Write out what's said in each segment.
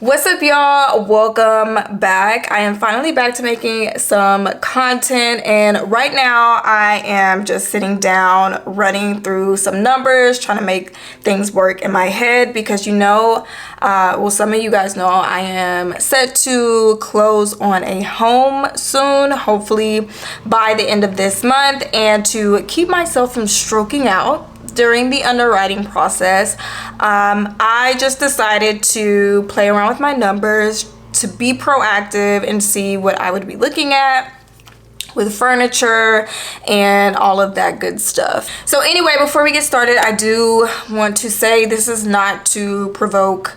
What's up, y'all? Welcome back. I am finally back to making some content, and right now I am just sitting down running through some numbers, trying to make things work in my head because some of you guys know I am set to close on a home soon, hopefully by the end of this month. And to keep myself from stroking out during the underwriting process, I just decided to play around with my numbers, to be proactive and see what I would be looking at with furniture and all of that good stuff. So anyway, before we get started, I do want to say this is not to provoke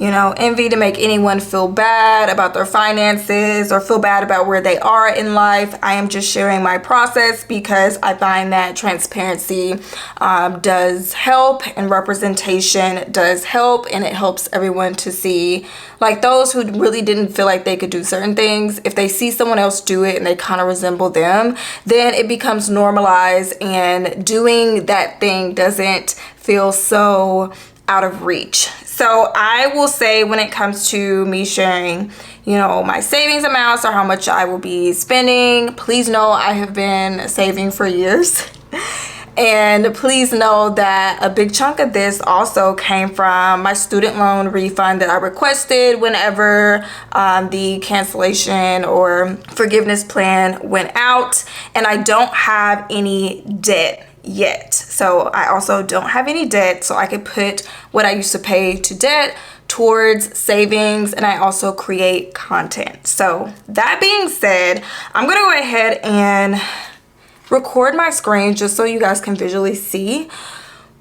envy, to make anyone feel bad about their finances or feel bad about where they are in life. I am just sharing my process because I find that transparency does help, and representation does help, and it helps everyone to see, like those who really didn't feel like they could do certain things, if they see someone else do it and they kind of resemble them, then it becomes normalized, and doing that thing doesn't feel so out of reach. So I will say, when it comes to me sharing, my savings amounts or how much I will be spending, please know I have been saving for years. And please know that a big chunk of this also came from my student loan refund that I requested whenever the cancellation or forgiveness plan went out. And I don't have any debt yet. So I also don't have any debt, so I could put what I used to pay to debt towards savings, and I also create content. So that being said, I'm gonna go ahead and record my screen just so you guys can visually see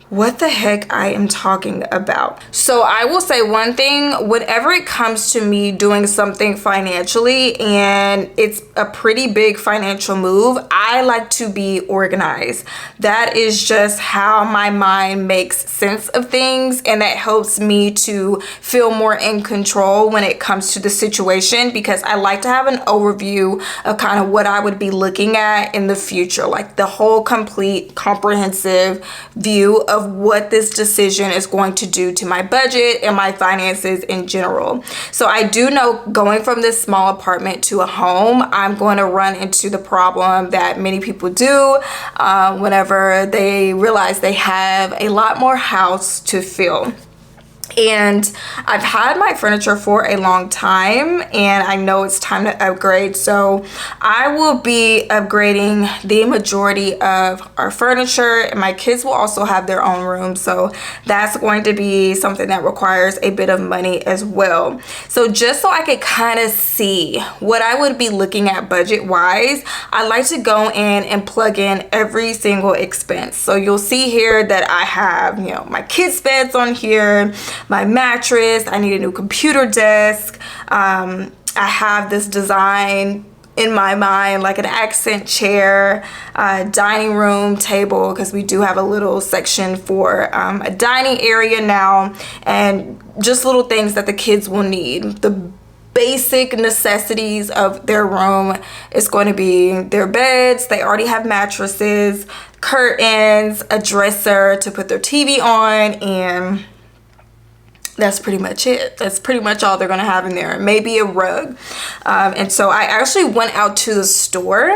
what the heck I am talking about. So I will say one thing: whenever it comes to me doing something financially and it's a pretty big financial move, I like to be organized. That is just how my mind makes sense of things, and that helps me to feel more in control when it comes to the situation, because I like to have an overview of kind of what I would be looking at in the future, like the whole complete comprehensive view of what this decision is going to do to my budget and my finances in general. So I do know, going from this small apartment to a home, I'm going to run into the problem that many people do whenever they realize they have a lot more house to fill. And I've had my furniture for a long time, and I know it's time to upgrade. So I will be upgrading the majority of our furniture, and my kids will also have their own room. So that's going to be something that requires a bit of money as well. So just so I could kind of see what I would be looking at budget wise, I like to go in and plug in every single expense. So you'll see here that I have, my kids' beds on here, my mattress, I need a new computer desk. I have this design in my mind, like an accent chair, dining room table, because we do have a little section for a dining area now, and just little things that the kids will need. The basic necessities of their room is going to be their beds. They already have mattresses, curtains, a dresser to put their TV on, and that's pretty much it. That's pretty much all they're gonna have in there. Maybe a rug. And so I actually went out to the store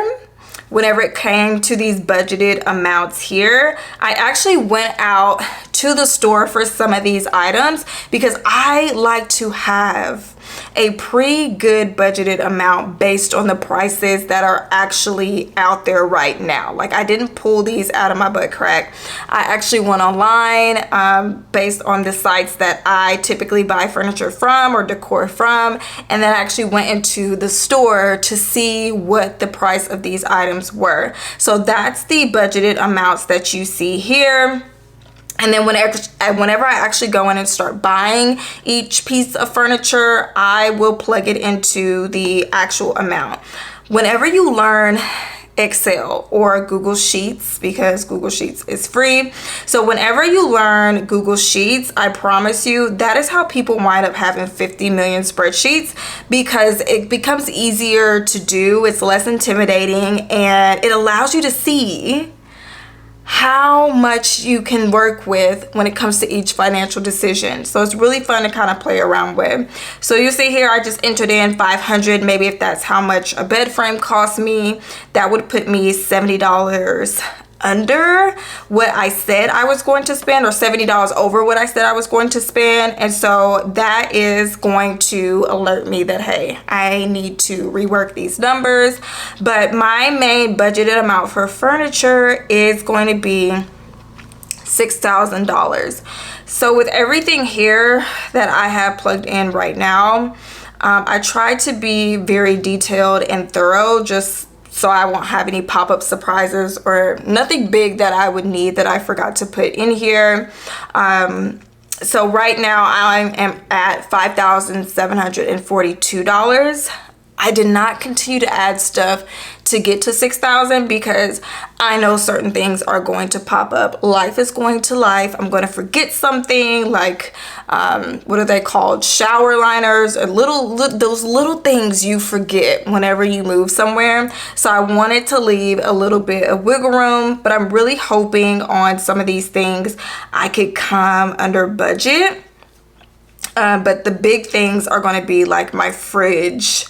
whenever it came to these budgeted amounts here. I actually went out to the store for some of these items because I like to have a pretty good budgeted amount based on the prices that are actually out there right now. Like, I didn't pull these out of my butt crack. I actually went online based on the sites that I typically buy furniture from or decor from, and then I actually went into the store to see what the price of these items were. So that's the budgeted amounts that you see here. And then whenever I actually go in and start buying each piece of furniture, I will plug it into the actual amount. Whenever you learn Excel or Google Sheets, because Google Sheets is free, so whenever you learn Google Sheets, I promise you that is how people wind up having 50 million spreadsheets, because it becomes easier to do, it's less intimidating, and it allows you to see how much you can work with when it comes to each financial decision. So it's really fun to kind of play around with. So you see here, I just entered in 500. Maybe if that's how much a bed frame cost me, that would put me $70 under what I said I was going to spend, or $70 over what I said I was going to spend. And so that is going to alert me that, hey, I need to rework these numbers. But my main budgeted amount for furniture is going to be $6,000. So with everything here that I have plugged in right now, I try to be very detailed and thorough, just so I won't have any pop-up surprises or nothing big that I would need that I forgot to put in here. So right now I am at $5,742. I did not continue to add stuff to get to 6,000 because I know certain things are going to pop up. Life is going to life. I'm going to forget something like, what are they called? Shower liners, or those little things you forget whenever you move somewhere. So I wanted to leave a little bit of wiggle room, but I'm really hoping on some of these things I could come under budget. But the big things are going to be like my fridge,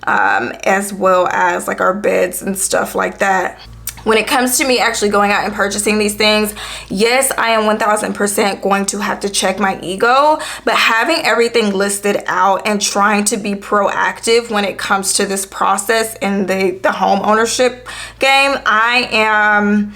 as well as like our beds and stuff like that. When it comes to me actually going out and purchasing these things, yes, I am 1000% going to have to check my ego, but having everything listed out and trying to be proactive when it comes to this process in the home ownership game, I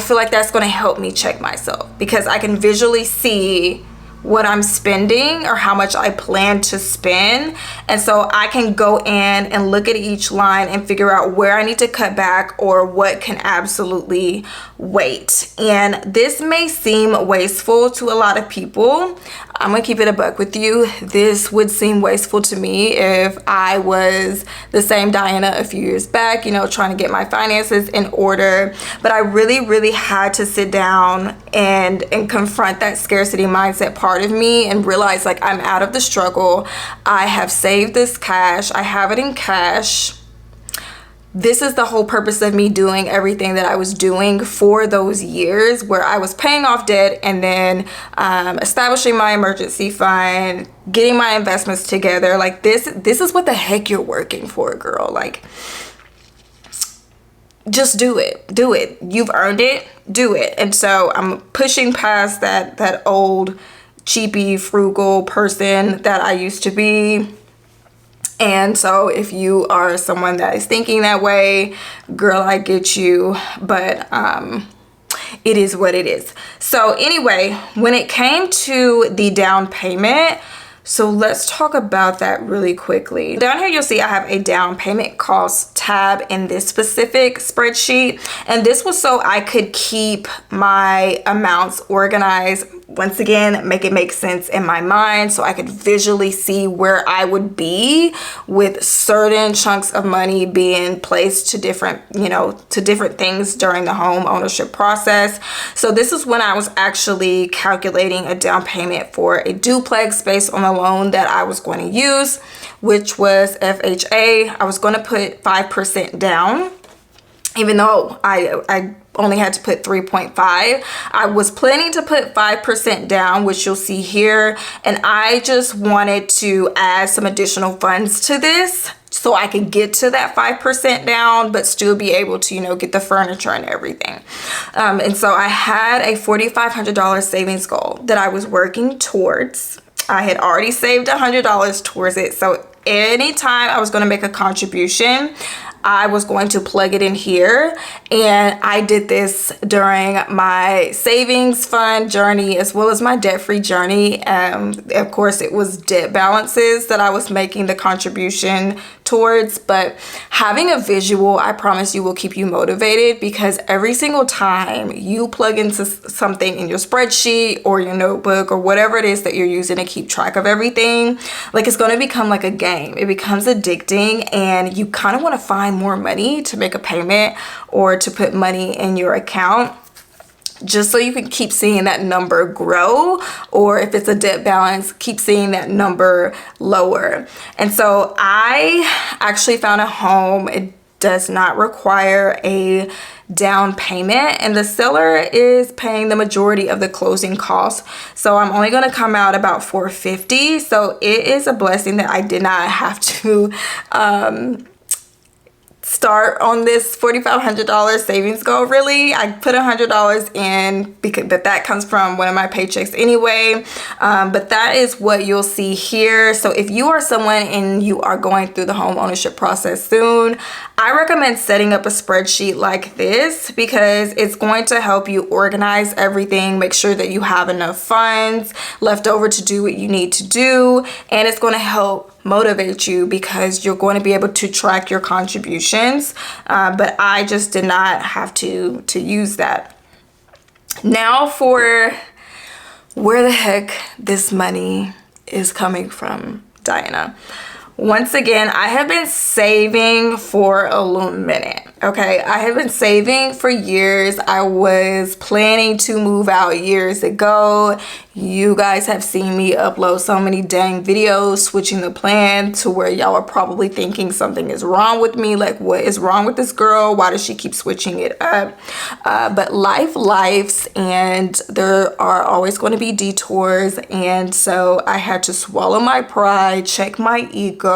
feel like that's going to help me check myself, because I can visually see what I'm spending or how much I plan to spend. And so I can go in and look at each line and figure out where I need to cut back or what can absolutely wait. And this may seem wasteful to a lot of people. I'm gonna keep it a buck with you. This would seem wasteful to me if I was the same Diana a few years back, you know, trying to get my finances in order. But I really had to sit down and confront that scarcity mindset part of me and realize, like, I'm out of the struggle. I have saved this cash. I have it in cash. This is the whole purpose of me doing everything that I was doing for those years where I was paying off debt and then establishing my emergency fund, getting my investments together. Like, this is what the heck you're working for, girl. Like, just do it. You've earned it. Do it. And so I'm pushing past that old cheapy frugal person that I used to be. And so if you are someone that is thinking that way, girl, I get you. But it is what it is. So anyway, when it came to the down payment, so let's talk about that really quickly. Down here, you'll see I have a down payment cost tab in this specific spreadsheet. And this was so I could keep my amounts organized. Once again, make it make sense in my mind so I could visually see where I would be with certain chunks of money being placed to different, to different things during the home ownership process. So this is when I was actually calculating a down payment for a duplex based on the loan that I was going to use, which was FHA. I was going to put 5% down, even though I only had to put 3.5. I was planning to put 5% down, which you'll see here. And I just wanted to add some additional funds to this so I could get to that 5% down, but still be able to, get the furniture and everything. And so I had a $4,500 savings goal that I was working towards. I had already saved $100 towards it. So anytime I was going to make a contribution, I was going to plug it in here. And I did this during my savings fund journey as well as my debt-free journey. Of course, it was debt balances that I was making the contribution towards, but having a visual, I promise you, will keep you motivated, because every single time you plug into something in your spreadsheet or your notebook or whatever it is that you're using to keep track of everything, like, it's going to become like a game. It becomes addicting, and you kind of want to find more money to make a payment or to put money in your account, just so you can keep seeing that number grow, or if it's a debt balance, keep seeing that number lower. And so I actually found a home. It does not require a down payment, and the seller is paying the majority of the closing costs. So I'm only going to come out about $450. So it is a blessing that I did not have to start on this $4,500 savings goal. Really, I put $100 in because that comes from one of my paychecks anyway, but that is what you'll see here. So if you are someone and you are going through the home ownership process soon, I recommend setting up a spreadsheet like this because it's going to help you organize everything, make sure that you have enough funds left over to do what you need to do, and it's going to help motivate you because you're going to be able to track your contributions. But I just did not have to use that. Now for where the heck this money is coming from, Dyana. Once again, I have been saving for a little minute, okay? I have been saving for years. I was planning to move out years ago. You guys have seen me upload so many dang videos switching the plan to where y'all are probably thinking something is wrong with me. Like, what is wrong with this girl? Why does she keep switching it up? But lives, and there are always going to be detours. And so I had to swallow my pride, check my ego,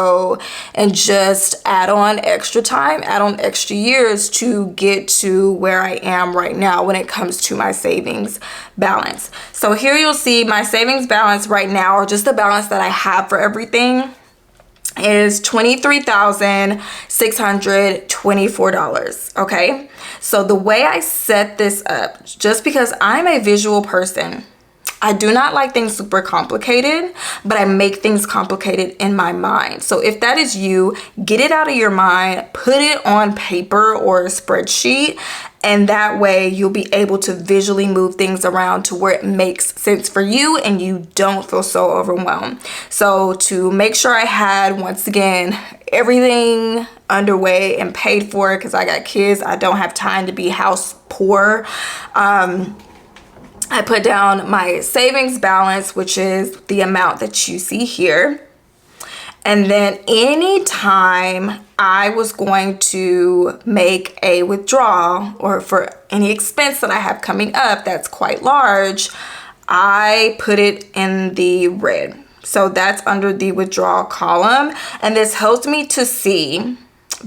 and just add on extra time, add on extra years to get to where I am right now when it comes to my savings balance. So here you'll see my savings balance right now, or just the balance that I have for everything, is $23,624. Okay, so the way I set this up, just because I'm a visual person, I do not like things super complicated, but I make things complicated in my mind. So if that is you, get it out of your mind, put it on paper or a spreadsheet, and that way you'll be able to visually move things around to where it makes sense for you and you don't feel so overwhelmed. So to make sure I had, once again, everything underway and paid for, because I got kids, I don't have time to be house poor. I put down my savings balance, which is the amount that you see here. And then anytime I was going to make a withdrawal, or for any expense that I have coming up that's quite large, I put it in the red. So that's under the withdrawal column. And this helps me to see,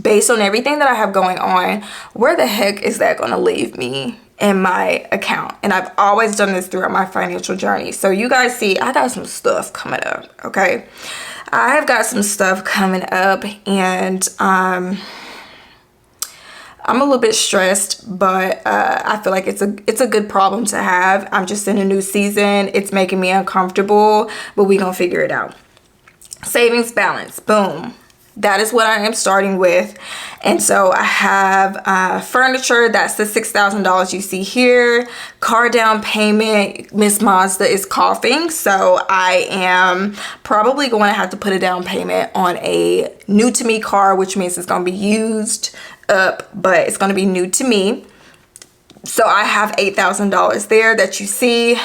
based on everything that I have going on, where the heck is that going to leave me in my account. And I've always done this throughout my financial journey. So you guys see, I got some stuff coming up, okay? I've got some stuff coming up, and I'm a little bit stressed, but I feel like it's a good problem to have. I'm just in a new season. It's making me uncomfortable, but we gonna figure it out. Savings balance, boom. That is what I am starting with. And so I have furniture, that's the $6,000 you see here. Car down payment, Miss Mazda is coughing, so I am probably going to have to put a down payment on a new to me car, which means it's going to be used up, but it's going to be new to me. So I have $8,000 there that you see.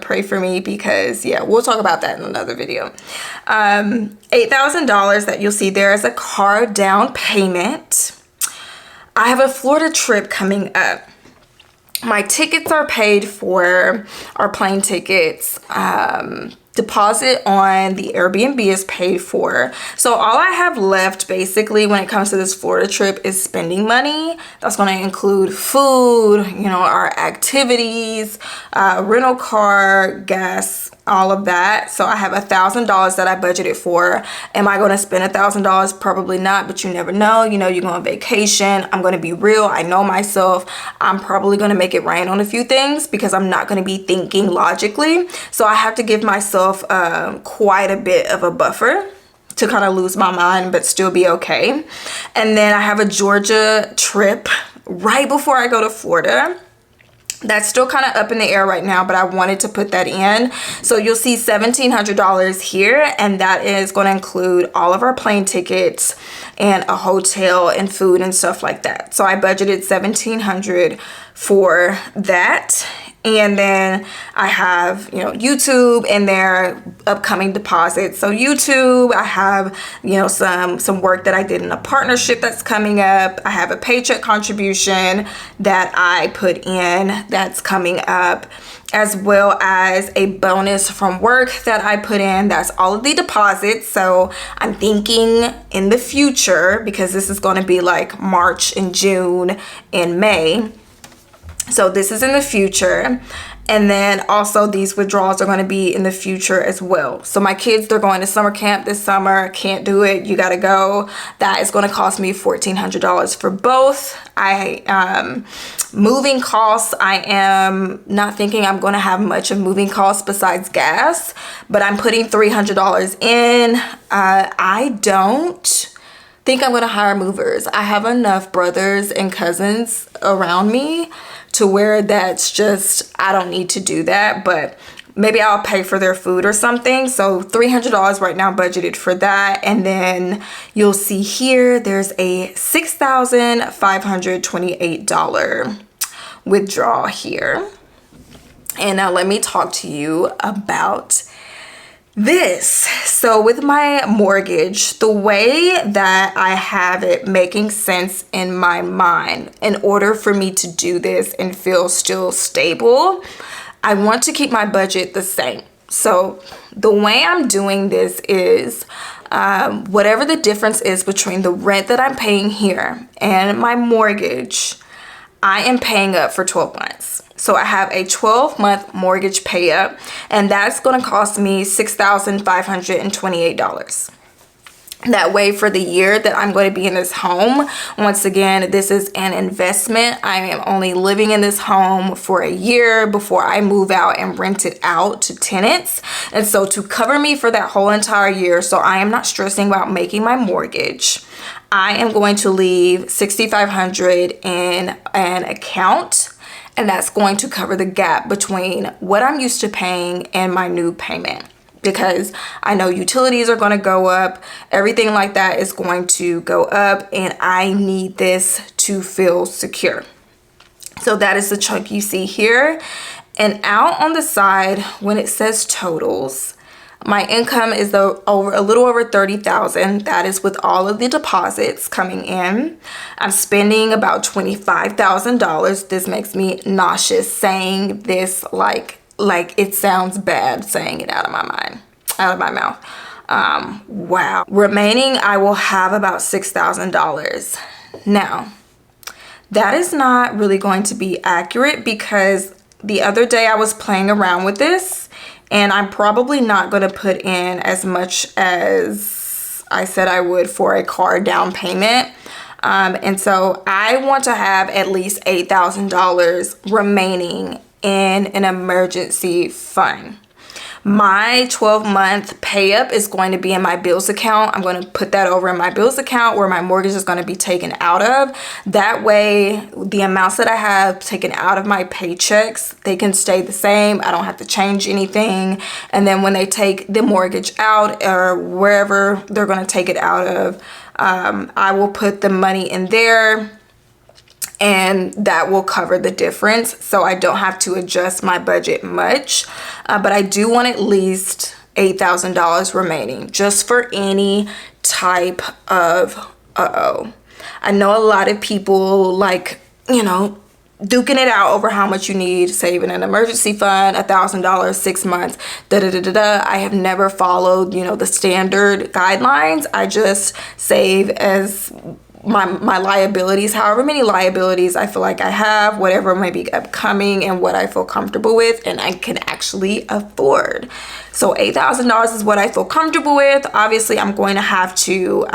Pray for me because, yeah, we'll talk about that in another video. $8,000 that you'll see there as a car down payment. I have a Florida trip coming up. My tickets are paid for, our plane tickets. Deposit on the Airbnb is paid for. So all I have left basically when it comes to this Florida trip is spending money. That's going to include food, you know, our activities, rental car, gas, all of that. So I have $1,000 that I budgeted for. Am I going to spend $1,000? Probably not, but you never know. You know, you're going on vacation. I'm going to be real. I know myself. I'm probably going to make it rain on a few things because I'm not going to be thinking logically. So I have to give myself quite a bit of a buffer to kind of lose my mind but still be okay. And then I have a Georgia trip right before I go to Florida. That's still kind of up in the air right now, but I wanted to put that in. So you'll see $1,700 here, and that is going to include all of our plane tickets and a hotel and food and stuff like that. So I budgeted $1,700 for that. And then I have, you know, YouTube and their upcoming deposits. So YouTube, I have, you know, some work that I did in a partnership that's coming up. I have a paycheck contribution that I put in that's coming up, as well as a bonus from work that I put in. That's all of the deposits. So I'm thinking in the future, because this is going to be like March and June and May. So this is in the future. And then also these withdrawals are going to be in the future as well. So my kids, they're going to summer camp this summer. Can't do it. You got to go. That is going to cost me $1,400 for both. Moving costs, I am not thinking I'm going to have much of moving costs besides gas, but I'm putting $300 in. I don't think I'm going to hire movers. I have enough brothers and cousins around me to where that's just, I don't need to do that, but maybe I'll pay for their food or something. So $300 right now budgeted for that. And then you'll see here, there's a $6,528 withdrawal here. And now let me talk to you about this. So with my mortgage, the way that I have it making sense in my mind, in order for me to do this and feel still stable, I want to keep my budget the same. So the way I'm doing this is whatever the difference is between the rent that I'm paying here and my mortgage, I am paying up for 12 months. So I have a 12-month mortgage pay up, and that's going to cost me $6,528. That way, for the year that I'm going to be in this home, once again, this is an investment. I am only living in this home for a year before I move out and rent it out to tenants. And so to cover me for that whole entire year, so I am not stressing about making my mortgage, I am going to leave $6,500 in an account. And that's going to cover the gap between what I'm used to paying and my new payment. Because I know utilities are going to go up. Everything like that is going to go up. And I need this to feel secure. So that is the chunk you see here. And out on the side, when it says totals, my income is a little over $30,000. That is with all of the deposits coming in. I'm spending about $25,000. This makes me nauseous saying this like it sounds bad saying it out of my mouth. Wow. Remaining, I will have about $6,000. Now, that is not really going to be accurate because the other day I was playing around with this. And I'm probably not going to put in as much as I said I would for a car down payment. And so I want to have at least $8,000 remaining in an emergency fund. My 12-month pay up is going to be in my bills account. I'm going to put that over in my bills account where my mortgage is going to be taken out of. That way, the amounts that I have taken out of my paychecks, they can stay the same. I don't have to change anything. And then when they take the mortgage out or wherever they're going to take it out of, I will put the money in there. And that will cover the difference, so I don't have to adjust my budget much. But I do want at least $8,000 remaining just for any type of I know a lot of people like, you know, duking it out over how much you need, saving an emergency fund, $1,000, 6 months, I have never followed, you know, the standard guidelines. I just save as my liabilities, however many liabilities I feel like I have, whatever may be upcoming and what I feel comfortable with and I can actually afford. So $8,000 is what I feel comfortable with. Obviously, I'm going to have to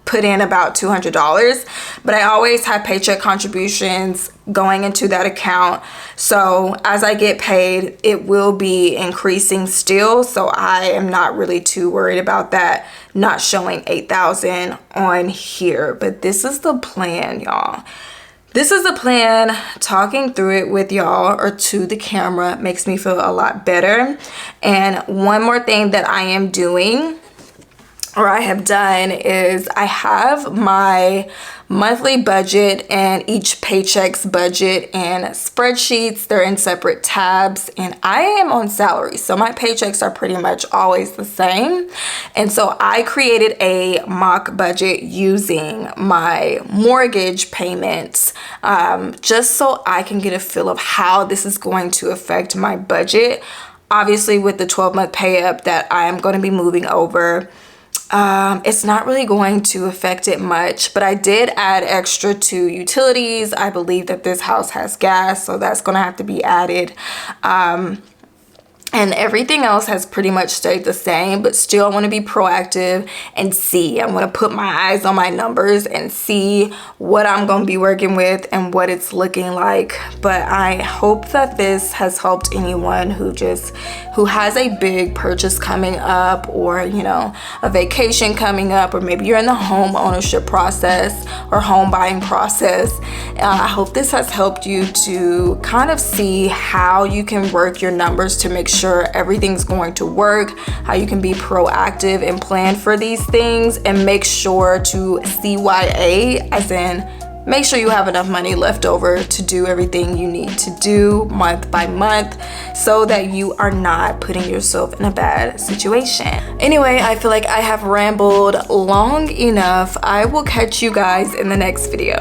put in about $200, but I always have paycheck contributions going into that account. So as I get paid, it will be increasing still. So I am not really too worried about that not showing $8,000 on here. But this is the plan, y'all. This is the plan. Talking through it with y'all or to the camera makes me feel a lot better. And one more thing that I am doing or I have done, is I have my monthly budget and each paycheck's budget in spreadsheets. They're in separate tabs, and I am on salary, so my paychecks are pretty much always the same. And so I created a mock budget using my mortgage payments, just so I can get a feel of how this is going to affect my budget. Obviously, with the 12-month pay up that I am going to be moving over, it's not really going to affect it much, but I did add extra to utilities. I believe that this house has gas, so that's going to have to be added. And everything else has pretty much stayed the same, but still I want to be proactive and see. I want to put my eyes on my numbers and see what I'm going to be working with and what it's looking like. But I hope that this has helped anyone who has a big purchase coming up, or, you know, a vacation coming up, or maybe you're in the home ownership process or home buying process. I hope this has helped you to kind of see how you can work your numbers to make sure everything's going to work, how you can be proactive and plan for these things, and make sure to CYA, as in make sure you have enough money left over to do everything you need to do month by month, so that you are not putting yourself in a bad situation. Anyway, I feel like I have rambled long enough. I will catch you guys in the next video.